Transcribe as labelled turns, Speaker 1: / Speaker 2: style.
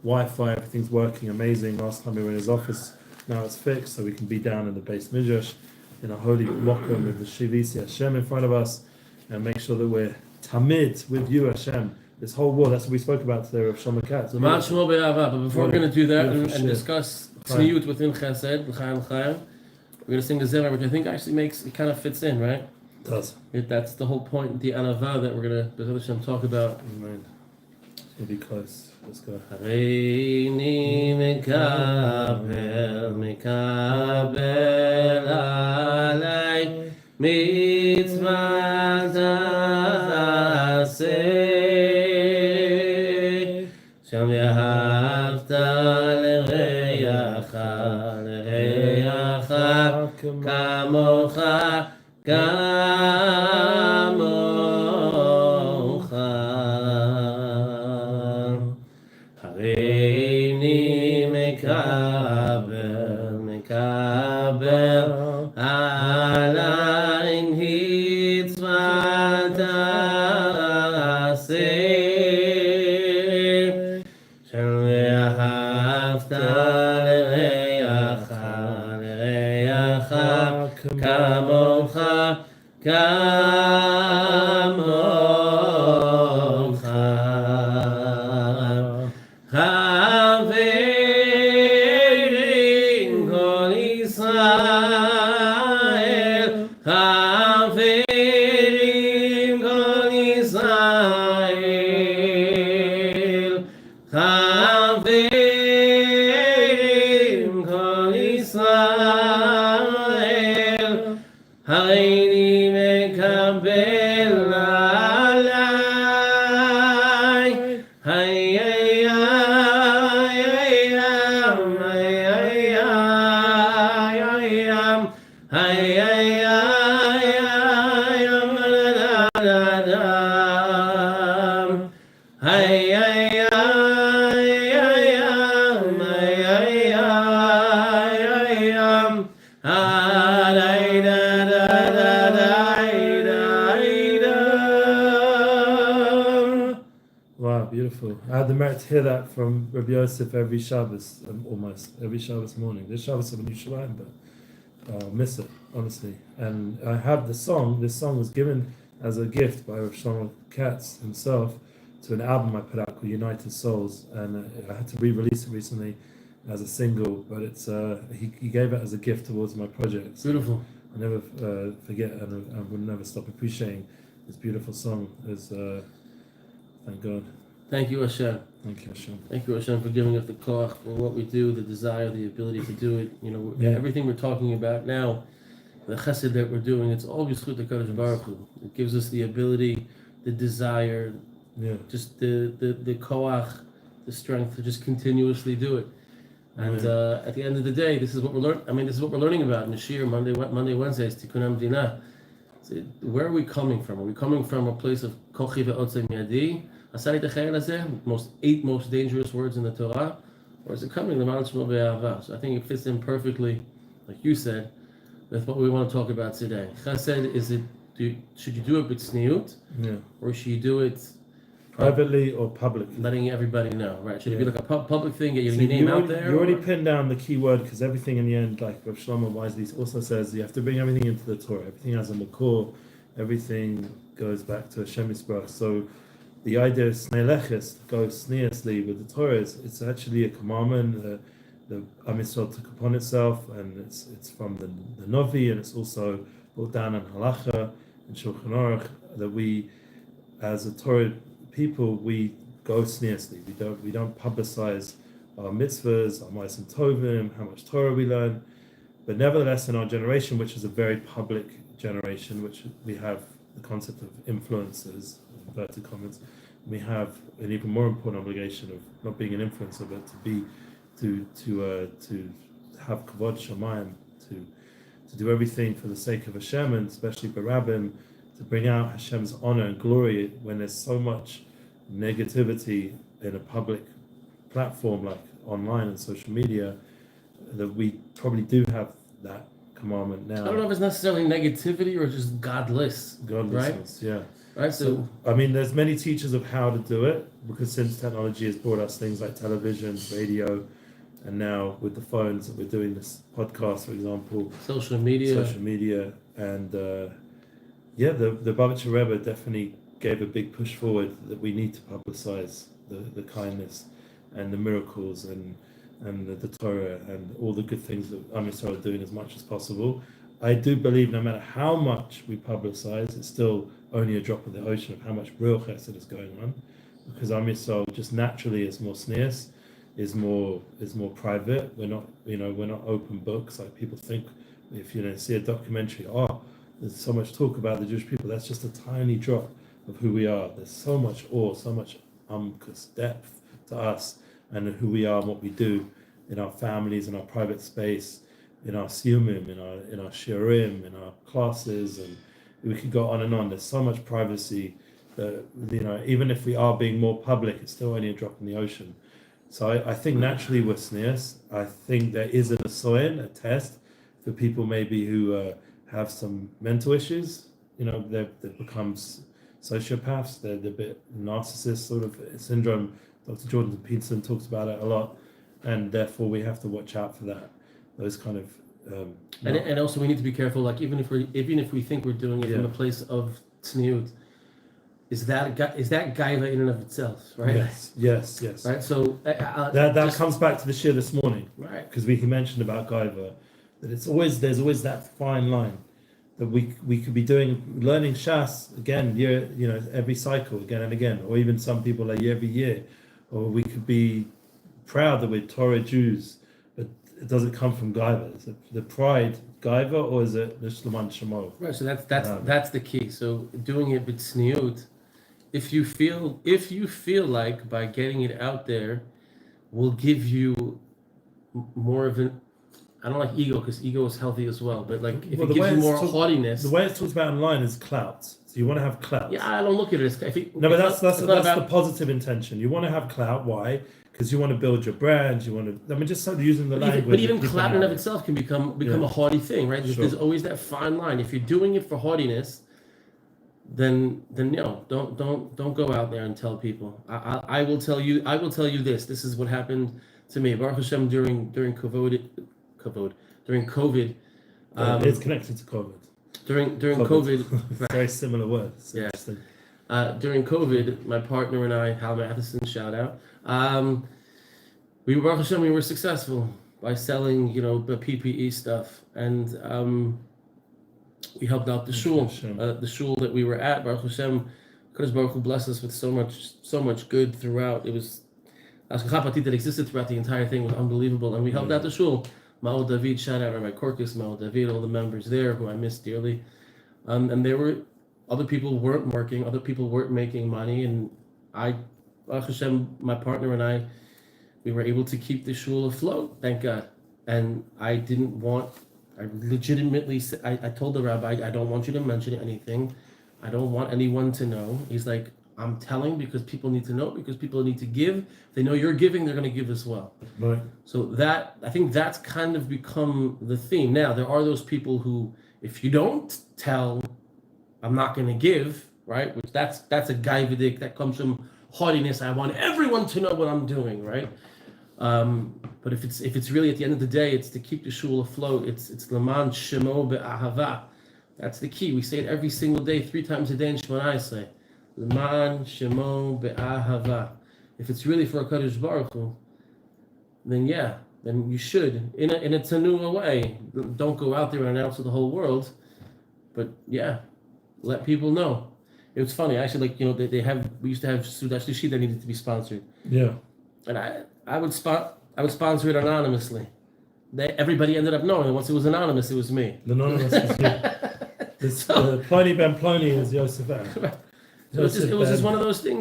Speaker 1: Wi-Fi, everything's working amazing. Last time we were in his office, now it's fixed, so we can be down in the base midrash in a holy mokum with the Shivisi Hashem in front of us, and make sure that we're tamid with you, Hashem. This whole war, that's what we spoke about today with Shlomo Katz.
Speaker 2: But before we're going to do that and discuss tzniut within Chesed, we're going to sing the Zera, which I think actually it kind of fits in, right?
Speaker 1: It does.
Speaker 2: That's the whole point, the Anava that we're going to talk about.
Speaker 1: Amen. We'll be close. Let's go.
Speaker 2: Hareni mekabel alai mitzvah taseh sham yahavta l'reyacha kamocha Hareni mekabel alai mitzvah taseh shel ve'ahavta l'reyacha kamocha Haverim kol Yisrael, Haverim kol Yisrael, Haverim kol Yisrael, Hareni mekabel alai,
Speaker 1: Wow, beautiful. I had the merit to hear that from Rabbi Yosef every Shabbos, almost every Shabbos morning. This Shabbos I'm in Yerushalayim, but I'll miss it, honestly. And I have the song. This song was given as a gift by Rav Shlomo Katz himself to an album I put out called United Souls, and I had to re-release it recently as a single, but it's he gave it as a gift towards my projects.
Speaker 2: Beautiful.
Speaker 1: I never forget, and I will never stop appreciating this beautiful song. Thank God.
Speaker 2: Thank you, Hashem.
Speaker 1: Thank you, Hashem.
Speaker 2: Thank you, Hashem, for giving us the koach for what we do, the desire, the ability to do it. Everything we're talking about now, the chesed that we're doing, it's all Yischut HaKadosh Baruch Hu. It gives us the ability, the desire, just the koach, the strength to just continuously do it. And at the end of the day, this is what we're learning. This is what we're learning about in the Shir Monday, Wednesdays, Tikkun Hamdinah. Where are we coming from? Are we coming from a place of kochi ve'otzei miyadi? Asari techayel hazeh, eight most dangerous words in the Torah, or is it coming l'man shmo ve'ahava? So I think it fits in perfectly, like you said, with what we want to talk about today. Chesed, should you do it with tzniut, or should you do it
Speaker 1: privately or publicly?
Speaker 2: Letting everybody know, right? Should it be like a public thing, get your name out there?
Speaker 1: You already pinned down the key word, because everything in the end, like Rav Shlomo wisely also says, you have to bring everything into the Torah. Everything has a makor, everything goes back to Hashem Yisbarach. So the idea of snei leches, to go sneiously with the Torah, it's actually a commandment. The Am Yisrael took upon itself, and it's from the Novi, and it's also brought down in Halacha and Shulchan Aruch, that we, as a Torah people, we go sneiously. We don't publicize our mitzvahs, our ma'asim tovim, how much Torah we learn. But nevertheless, in our generation, which is a very public generation, which we have the concept of influencers, inverted commas, we have an even more important obligation of not being an influencer, but to have kavod shamayim, to do everything for the sake of Hashem, and especially Barabim, to bring out Hashem's honor and glory when there's so much negativity in a public platform like online and social media, that we probably do have that commandment now.
Speaker 2: I don't know if it's necessarily negativity or just godlessness,
Speaker 1: right? Yeah.
Speaker 2: Right. So
Speaker 1: I mean, there's many teachers of how to do it, because since technology has brought us things like television, radio, and now with the phones that we're doing this podcast, for example,
Speaker 2: social media,
Speaker 1: and the Bavitcher Rebbe definitely gave a big push forward that we need to publicize the kindness and the miracles and the Torah and all the good things that Am Yisrael are doing as much as possible. I do believe no matter how much we publicize, it's still only a drop of the ocean of how much real chesed is going on, because Am Yisrael just naturally is more sneers, is more private. We're not open books like people think. If you see a documentary, there's so much talk about the Jewish people. That's just a tiny drop of who we are. There's so much awe, so much depth to us and who we are and what we do in our families, in our private space, in our siyumim, in our shiurim, in our classes, and we could go on and on. There's so much privacy that even if we are being more public, it's still only a drop in the ocean. So I think naturally we're sneers. I think there is a test for people maybe who have some mental issues. They've become sociopaths. They're a bit narcissist sort of syndrome. Dr. Jordan Peterson talks about it a lot, and therefore we have to watch out for that. Those kind of
Speaker 2: and also we need to be careful. Like even if we think we're doing it from a place of tzniut, is that gaiva in and of itself, right?
Speaker 1: Yes.
Speaker 2: Right. So
Speaker 1: that comes back to the shir this morning,
Speaker 2: right?
Speaker 1: Because he mentioned about gaiva, that there's always that fine line that we could be learning Shas again every cycle again and again, or even some people like every year, or we could be proud that we're Torah Jews, but it doesn't come from gaiva. Is it the pride gaiva, or is it Nishleman Shemo?
Speaker 2: Right. So that's the key. So doing it with tzniut, if you feel like by getting it out there will give you more of an, I don't like ego because ego is healthy as well, but like if it gives you more haughtiness.
Speaker 1: The way it's talked about online is clout. So you want to have clout.
Speaker 2: Yeah, I don't look at it as that's
Speaker 1: the positive intention. You want to have clout. Why? Because you want to build your brand. You want to. Just start using the language.
Speaker 2: But even clout in and of itself can become a haughty thing, right?
Speaker 1: Sure.
Speaker 2: There's always that fine line. If you're doing it for haughtiness, then no, don't go out there and tell people. I will tell you this. This is what happened to me. Baruch Hashem during COVID.
Speaker 1: It's connected to COVID.
Speaker 2: During COVID,
Speaker 1: very similar words.
Speaker 2: Yeah. During COVID, my partner and I, Hal Matheson, shout out. We were successful by selling, the PPE stuff, and we helped out the shul. The shul that we were at, Baruch Hashem, Kadosh Baruch Hu blessed us with so much good throughout. It was Ashkachapatit that existed throughout the entire thing was unbelievable, and we helped out the shul. Ma'od David, shout out Rabbi Korkus, Ma'od David, all the members there who I miss dearly. And there were other people weren't working, other people weren't making money, and Baruch Hashem, my partner and I, we were able to keep the shul afloat, thank God. And I legitimately said, I told the rabbi, I don't want you to mention anything. I don't want anyone to know. He's like, I'm telling because people need to know, because people need to give. If they know you're giving, they're going to give as well.
Speaker 1: Right.
Speaker 2: So I think that's kind of become the theme. Now, there are those people who, if you don't tell, I'm not going to give, right? Which that's a gaivadik that comes from haughtiness. I want everyone to know what I'm doing, right? But if it's really at the end of the day, it's to keep the shul afloat. It's Leman Shemo Be'ahava. That's the key. We say it every single day, 3 times a day in Shemona Esrei. Leman Shemo Be'ahava. If it's really for a Kadosh Baruch Hu, then you should in a tanua way. Don't go out there and announce to the whole world, but let people know. It was funny actually. We used to have Sudash Lishi that needed to be sponsored.
Speaker 1: Yeah.
Speaker 2: And I would sponsor it anonymously. Everybody ended up knowing. Once it was anonymous, it was me.
Speaker 1: The anonymous was you. Plony Ben Plony is Yosef Aharon.
Speaker 2: It was just one of those things.